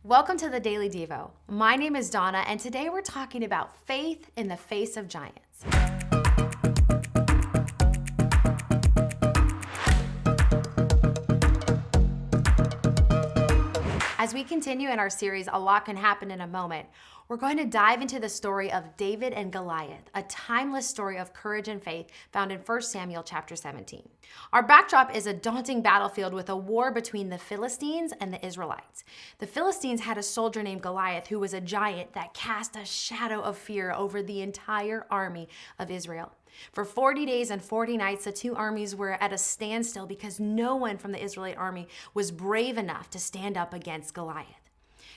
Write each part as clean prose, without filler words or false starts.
Welcome to the Daily Devo. My name is Donna, and today we're talking about faith in the face of giants. As we continue in our series, A Lot Can Happen in a Moment, we're going to dive into the story of David and Goliath, a timeless story of courage and faith found in 1 Samuel chapter 17. Our backdrop is a daunting battlefield with a war between the Philistines and the Israelites. The Philistines had a soldier named Goliath who was a giant that cast a shadow of fear over the entire army of Israel. For 40 days and 40 nights, the two armies were at a standstill because no one from the Israelite army was brave enough to stand up against Goliath.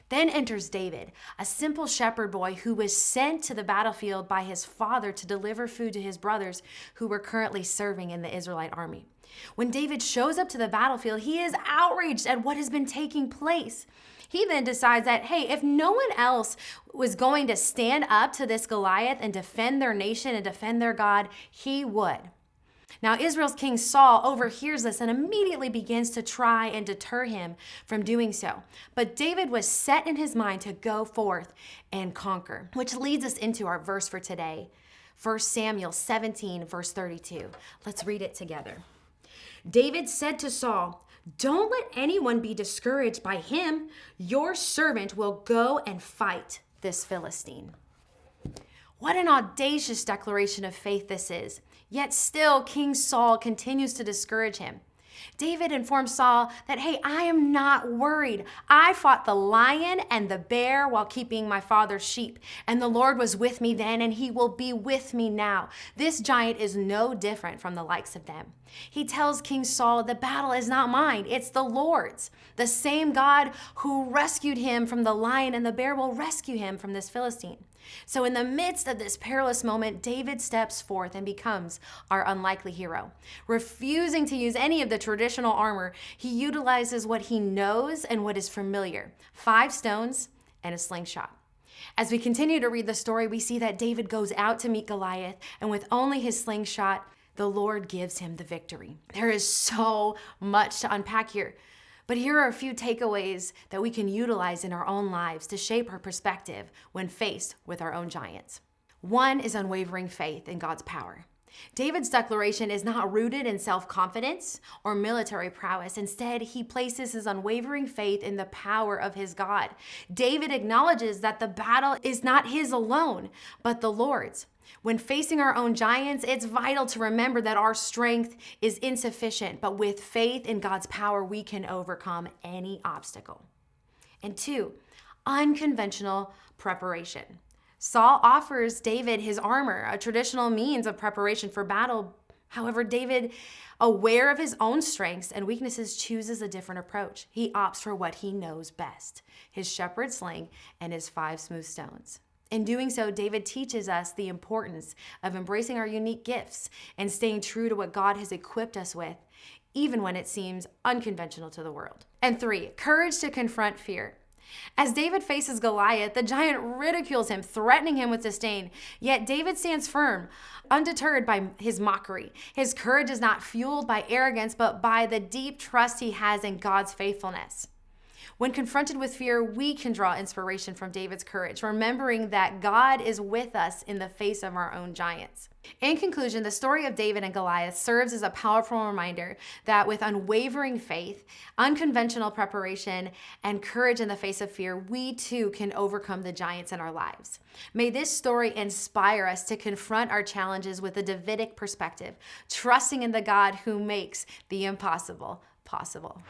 Then enters David, a simple shepherd boy who was sent to the battlefield by his father to deliver food to his brothers who were currently serving in the Israelite army. When David shows up to the battlefield, he is outraged at what has been taking place. He then decides that, hey, if no one else was going to stand up to this Goliath and defend their nation and defend their God, he would. Now, Israel's king Saul overhears this and immediately begins to try and deter him from doing so. But David was set in his mind to go forth and conquer, which leads us into our verse for today, 1 Samuel 17, verse 32. Let's read it together. David said to Saul, "Don't let anyone be discouraged by him. Your servant will go and fight this Philistine." What an audacious declaration of faith this is. Yet still, King Saul continues to discourage him. David informs Saul that, hey, I am not worried. I fought the lion and the bear while keeping my father's sheep, and the Lord was with me then, and he will be with me now. This giant is no different from the likes of them. He tells King Saul, the battle is not mine, it's the Lord's. The same God who rescued him from the lion and the bear will rescue him from this Philistine. So in the midst of this perilous moment, David steps forth and becomes our unlikely hero. Refusing to use any of the traditional armor, he utilizes what he knows and what is familiar: 5 stones and a slingshot. As we continue to read the story, we see that David goes out to meet Goliath, and with only his slingshot, the Lord gives him the victory. There is so much to unpack here. But here are a few takeaways that we can utilize in our own lives to shape our perspective when faced with our own giants. 1 is unwavering faith in God's power. David's declaration is not rooted in self-confidence or military prowess. Instead, he places his unwavering faith in the power of his God. David acknowledges that the battle is not his alone, but the Lord's. When facing our own giants, it's vital to remember that our strength is insufficient, but with faith in God's power, we can overcome any obstacle. And 2, unconventional preparation. Saul offers David his armor, a traditional means of preparation for battle. However, David, aware of his own strengths and weaknesses, chooses a different approach. He opts for what he knows best: his shepherd sling and his 5 smooth stones. In doing so, David teaches us the importance of embracing our unique gifts and staying true to what God has equipped us with, even when it seems unconventional to the world. And 3, courage to confront fear. As David faces Goliath, the giant ridicules him, threatening him with disdain. Yet David stands firm, undeterred by his mockery. His courage is not fueled by arrogance, but by the deep trust he has in God's faithfulness. When confronted with fear, we can draw inspiration from David's courage, remembering that God is with us in the face of our own giants. In conclusion, the story of David and Goliath serves as a powerful reminder that with unwavering faith, unconventional preparation, and courage in the face of fear, we too can overcome the giants in our lives. May this story inspire us to confront our challenges with a Davidic perspective, trusting in the God who makes the impossible possible.